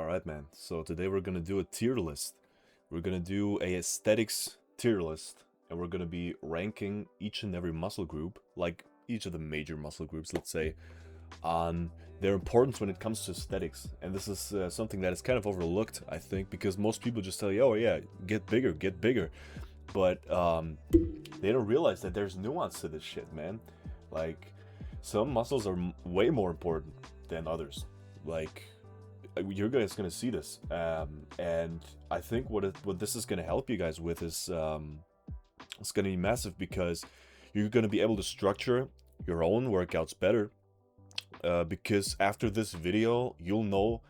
Alright, man. So today we're gonna do a tier list. We're gonna do a aesthetics tier list, and we're gonna be ranking each and every muscle group, like each of the major muscle groups, let's say, on their importance when it comes to aesthetics. And this is something that is kind of overlooked, I think, because most people just tell you, oh yeah, get bigger, get bigger. But they don't realize that there's nuance to this shit, man. Like, some muscles are way more important than others. Like, you're guys gonna see this, and I think what this is gonna help you guys with is it's gonna be massive because you're gonna be able to structure your own workouts better. Because after this video, you'll know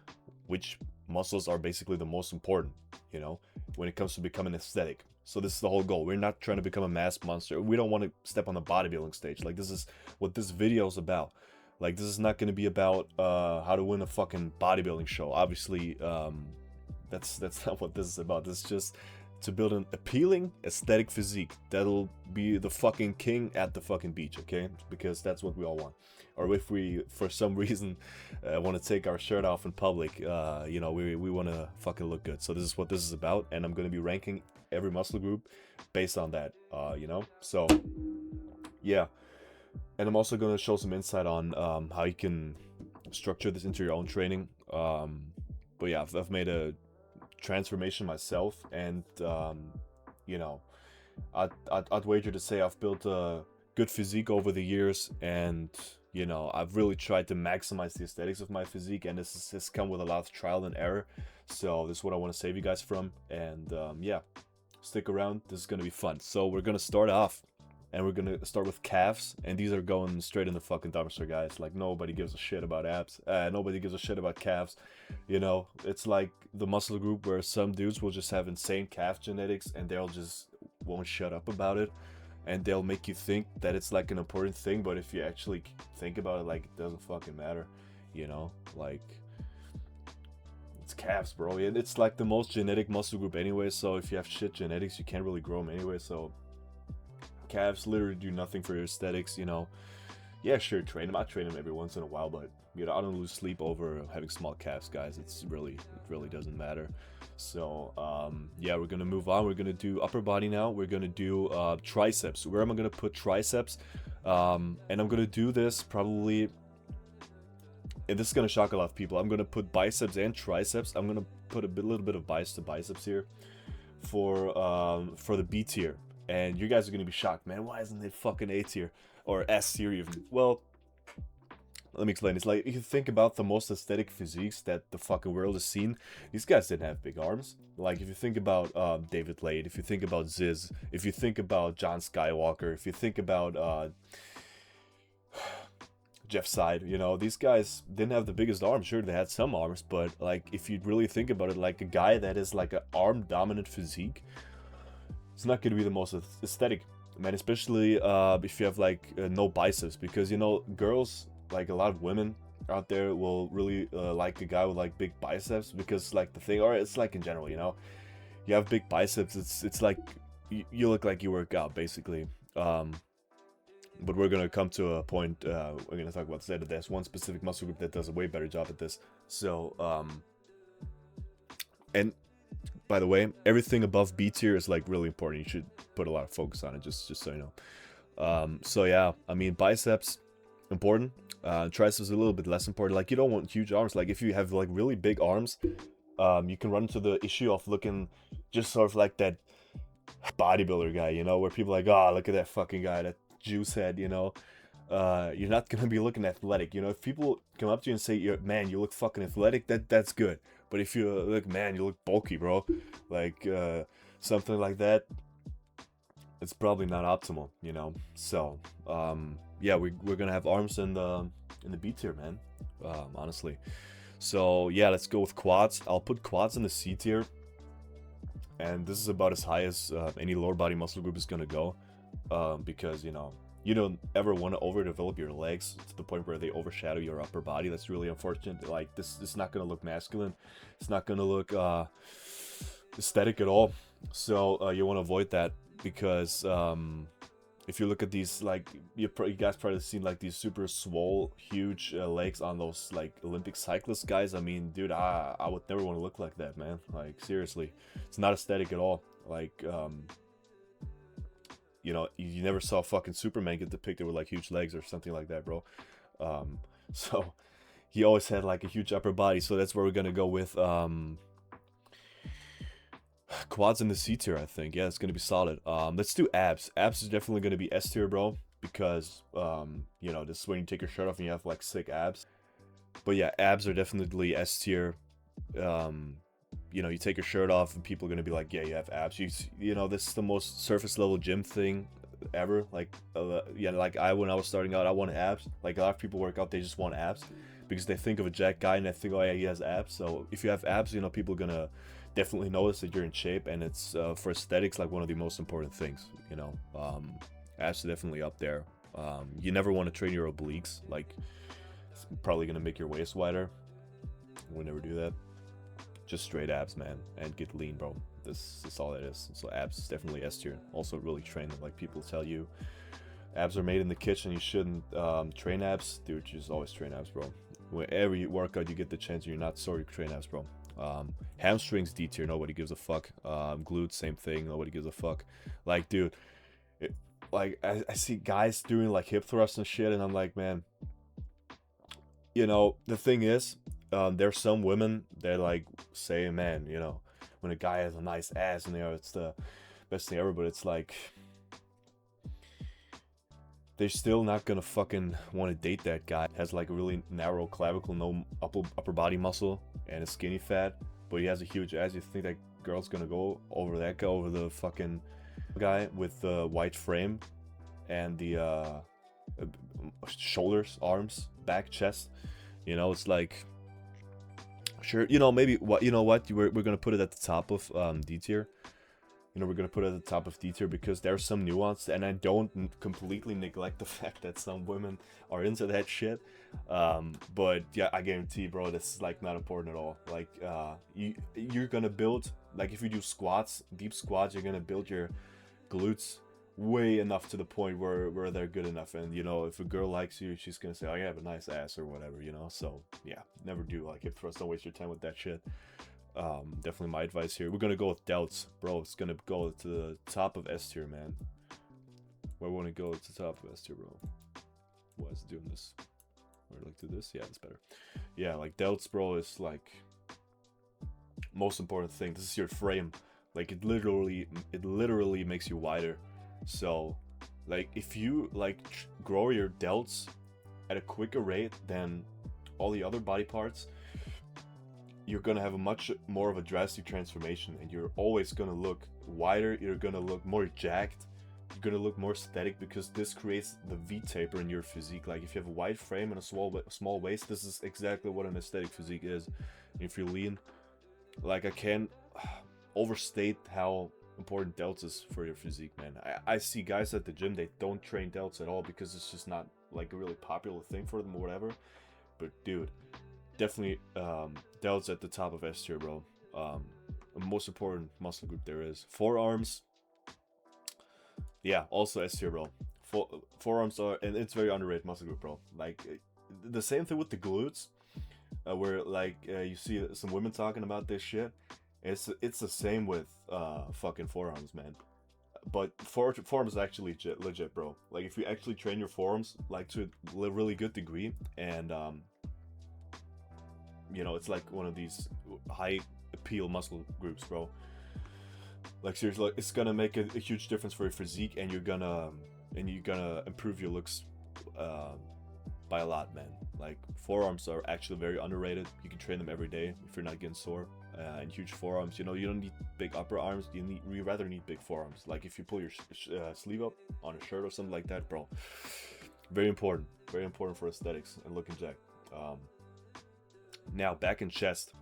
which muscles are basically the most important, you know, when it comes to becoming aesthetic. So this is the whole goal. We're not trying to become a mass monster. We don't want to step on the bodybuilding stage. Like, this is what this video is about. Like, this is not going to be about how to win a fucking bodybuilding show. Obviously, that's not what this is about. This is just to build an appealing aesthetic physique that'll be the fucking king at the fucking beach, okay? Because that's what we all want. Or if we, for some reason, want to take our shirt off in public, you know, we want to fucking look good. So this is what this is about, and I'm going to be ranking every muscle group based on that, you know? So, yeah. And I'm also going to show some insight on how you can structure this into your own training. But yeah, I've made a transformation myself, and you know, I'd wager to say I've built a good physique over the years, and you know, I've really tried to maximize the aesthetics of my physique, and this has come with a lot of trial and error. So this is what I want to save you guys from, and yeah, stick around. This is gonna be fun. So we're gonna start off, and we're gonna start with calves, and these are going straight in the fucking dumpster, guys. Like, nobody gives a shit about abs. Nobody gives a shit about calves. You know, it's like the muscle group where some dudes will just have insane calf genetics, and they'll just won't shut up about it, and they'll make you think that it's like an important thing. But if you actually think about it, like, it doesn't fucking matter. You know, like, it's calves, bro. And it's like the most genetic muscle group anyway. So if you have shit genetics, you can't really grow them anyway. So calves literally do nothing for your aesthetics, you know. Yeah, sure, train them. I train them every once in a while, but you know, I don't lose sleep over having small calves, guys. It really doesn't matter. So yeah, we're gonna move on. We're gonna do upper body now. We're gonna do triceps. Where am I gonna put triceps? And I'm gonna do this probably, and this is gonna shock a lot of people. I'm gonna put biceps and triceps. I'm gonna put a little bit of biceps here for the B tier. And you guys are gonna be shocked, man. Why isn't it fucking A tier or S tier even? Well, let me explain. It's like, if you think about the most aesthetic physiques that the fucking world has seen, these guys didn't have big arms. Like, if you think about David Lade, if you think about Ziz, if you think about John Skywalker, if you think about Jeff Side, you know, these guys didn't have the biggest arms. Sure, they had some arms, but like, if you really think about it, like a guy that is like an arm dominant physique, it's not going to be the most aesthetic, man, especially if you have like no biceps, because, you know, girls, like a lot of women out there, will really like a guy with like big biceps, because like the thing, or it's like in general, you know, you have big biceps, it's like you look like you work out, basically. But we're gonna come to a point, we're gonna talk about this later. There's one specific muscle group that does a way better job at this. So and by the way, everything above B tier is like really important. You should put a lot of focus on it, just so you know. So yeah, I mean, biceps important. Triceps a little bit less important. Like, you don't want huge arms. Like, if you have like really big arms, you can run into the issue of looking just sort of like that bodybuilder guy, you know, where people are like, oh, look at that fucking guy, that juice head, you know. You're not gonna be looking athletic, you know. If people come up to you and say, man, you look fucking athletic, that's good. But if you look, man, you look bulky, bro, like something like that, it's probably not optimal, you know. So yeah, we're gonna have arms in the B tier, man, honestly. So yeah, let's go with quads. I'll put quads in the C tier, and this is about as high as any lower body muscle group is gonna go, because, you know, you don't ever want to overdevelop your legs to the point where they overshadow your upper body. That's really unfortunate. Like, this is not going to look masculine. It's not going to look aesthetic at all. So you want to avoid that, because if you look at these, like, you guys probably seen like these super swole, huge legs on those like Olympic cyclist guys. I mean, dude, I would never want to look like that, man. Like, seriously, it's not aesthetic at all. Like, you know, you never saw fucking Superman get depicted with like huge legs or something like that, bro. So he always had like a huge upper body. So that's where we're gonna go with quads in the C tier, I think. Yeah, it's gonna be solid. Let's do abs. Abs is definitely gonna be S tier, bro, because you know, this is when you take your shirt off and you have like sick abs. But yeah, abs are definitely S tier. You know, you take your shirt off and people are gonna be like, yeah, you have abs. You know, this is the most surface level gym thing ever. Like, yeah, like when I was starting out, I wanted abs. Like, a lot of people work out, they just want abs because they think of a jack guy and they think, oh yeah, he has abs. So if you have abs, you know, people are gonna definitely notice that you're in shape, and it's for aesthetics like one of the most important things. You know, abs are definitely up there. You never want to train your obliques. Like, it's probably gonna make your waist wider. We'll never do that. Just straight abs, man, and get lean, bro. This is all it is. So abs is definitely S tier. Also really train them. Like, people tell you abs are made in the kitchen, you shouldn't train abs. Dude, just always train abs, bro. Whenever you workout, you get the chance, you're not sorry to train abs, bro. Hamstrings D tier, nobody gives a fuck. Glutes, same thing, nobody gives a fuck. Like, dude, like I see guys doing like hip thrusts and shit, and I'm like, man, you know, the thing is, there's some women that like say, man, you know, when a guy has a nice ass and, you know, it's the best thing ever, but it's like, they're still not gonna fucking want to date that guy. Has like a really narrow clavicle, no upper body muscle, and a skinny fat, but he has a huge ass. You think that girl's gonna go over that guy, over the fucking guy with the white frame and the shoulders, arms, back, chest? You know, it's like, sure, you know, maybe what, you know what, we're gonna put it at the top of D tier. You know, we're gonna put it at the top of D tier because there's some nuance, and I don't completely neglect the fact that some women are into that shit. But yeah, I guarantee, bro, this is like not important at all. Like, you're gonna build, like, if you do squats, deep squats, you're gonna build your glutes way enough to the point where they're good enough. And, you know, if a girl likes you, she's gonna say, oh, you have a nice ass or whatever, you know. So yeah, never do like hip thrust. Don't waste your time with that shit. Definitely my advice here. We're gonna go with Delts, bro. It's gonna go to the top of S tier, man. Where we wanna go to the top of S tier, bro? Why is it doing this? Or like do this? Yeah, it's better. Yeah, like Delts, bro, is like most important thing. This is your frame. Like, it literally makes you wider. So, like, if you like grow your delts at a quicker rate than all the other body parts, you're gonna have a much more of a drastic transformation, and you're always gonna look wider. You're gonna look more jacked. You're gonna look more aesthetic because this creates the V taper in your physique. Like, if you have a wide frame and a small waist, this is exactly what an aesthetic physique is. If you're lean, like, I can't overstate how important delts is for your physique, man. I see guys at the gym, they don't train delts at all because it's just not like a really popular thing for them or whatever. But dude, definitely delts at the top of S tier, bro. The most important muscle group there is. Forearms, yeah, also S tier, bro. Forearms are, and it's very underrated muscle group, bro. Like, the same thing with the glutes, where like you see some women talking about this shit. It's the same with fucking forearms, man. But forearms is actually legit, bro. Like, if you actually train your forearms like to a really good degree, and you know, it's like one of these high appeal muscle groups, bro. Like, seriously, it's gonna make a huge difference for your physique, and you're gonna improve your looks by a lot, man. Like, forearms are actually very underrated. You can train them every day if you're not getting sore. And huge forearms, you know, you don't need big upper arms. You rather need big forearms. Like, if you pull your sleeve up on a shirt or something like that, bro. Very important for aesthetics and looking jacked. Now, back and chest.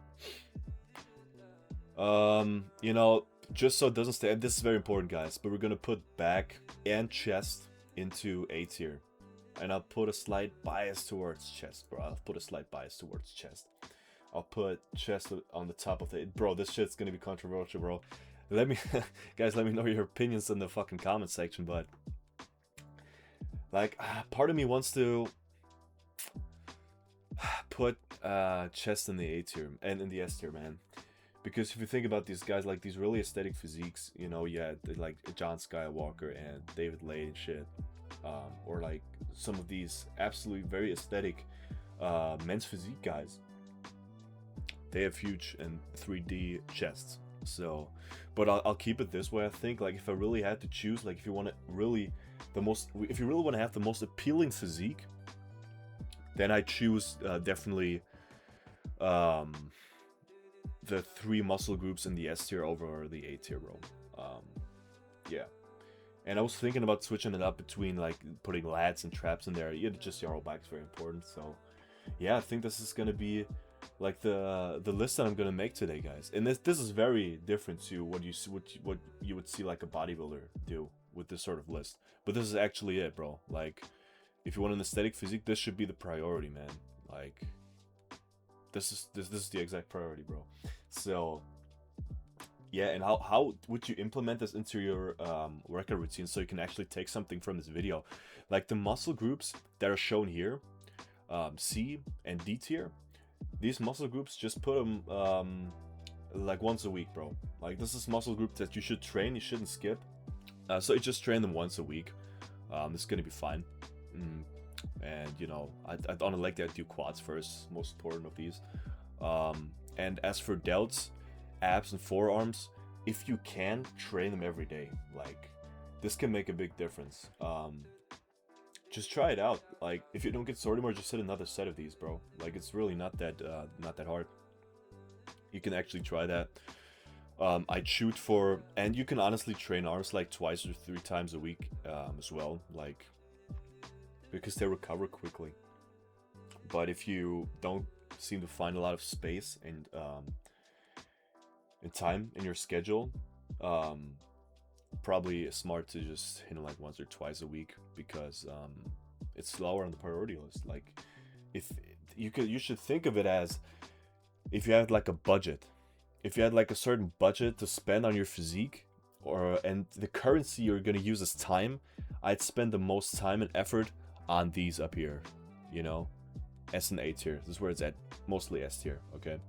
You know, just so it doesn't stay, this is very important, guys, but we're gonna put back and chest into A tier, and I'll put a slight bias towards chest, bro. I'll put chest on the top of it, bro. This shit's gonna be controversial, bro. Let me guys, let me know your opinions in the fucking comment section. But Like, part of me wants to put chest in the A tier and in the S tier, man. Because if you think about these guys, like these really aesthetic physiques, you know, yeah, like John Skywalker and David Lay and shit, or like some of these absolutely very aesthetic men's physique guys, they have huge and 3D chests. So, but I'll keep it this way. I think, like, if I really had to choose, like, if you want to really if you really want to have the most appealing physique, then I choose definitely the 3 muscle groups in the S tier over the A tier, bro. Yeah. And I was thinking about switching it up between like putting lats and traps in there. Yeah, just Yarrow back is very important. So yeah, I think this is gonna be like the list that I'm gonna make today, guys. And this is very different to what you would see like a bodybuilder do with this sort of list. But this is actually it, bro. Like, if you want an aesthetic physique, this should be the priority, man. Like, this is the exact priority, bro. So yeah, and how would you implement this into your workout routine so you can actually take something from this video? Like the muscle groups that are shown here, C and D tier, these muscle groups, just put them like once a week, bro. Like, this is muscle groups that you should train, you shouldn't skip. So you just train them once a week. This is gonna be fine. And you know, on a leg day I do quads first, most important of these. And as for delts, abs and forearms, if you can, train them every day. Like, this can make a big difference. Just try it out. Like, if you don't get sore anymore, just hit another set of these, bro. Like, it's really not that hard. You can actually try that. I'd shoot for, and you can honestly train arms like 2 or 3 times a week as well, like, because they recover quickly. But if you don't seem to find a lot of space and time in your schedule, probably smart to just hit it like once or twice a week, because it's lower on the priority list. Like, if you should think of it as, if you had like a budget, if you had like a certain budget to spend on your physique, and the currency you're gonna use is time, I'd spend the most time and effort on these up here, you know, S and A tier. This is where it's at, mostly S tier. Okay,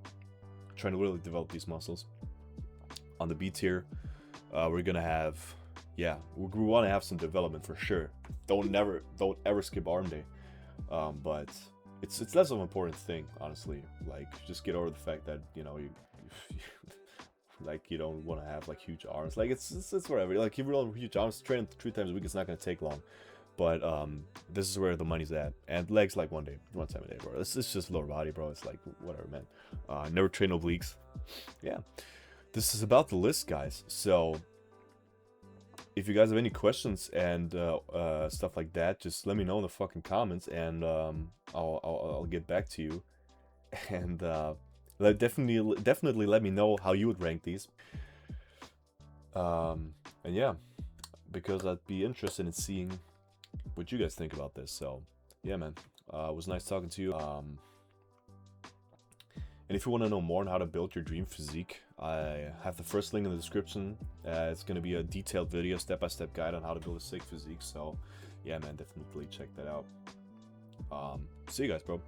trying to really develop these muscles. On the B tier, we're gonna have, yeah, we want to have some development for sure. Don't ever skip arm day. But it's less of an important thing, honestly. Like, just get over the fact that, you know, you like, you don't want to have like huge arms. Like, it's whatever. Like, if you want huge arms, train 3 times a week, it's not gonna take long. But this is where the money's at. And legs, like one time a day, bro. It's just lower body, bro. It's like, whatever, man. Never train obliques. Yeah, this is about the list, guys. So if you guys have any questions and stuff like that, just let me know in the fucking comments, and I'll get back to you. And definitely let me know how you would rank these. And yeah, because I'd be interested in seeing what you guys think about this. So yeah, man, it was nice talking to you. And if you want to know more on how to build your dream physique, I have the first link in the description. It's going to be a detailed video, step-by-step guide on how to build a sick physique. So yeah, man, definitely check that out. See you guys, bro.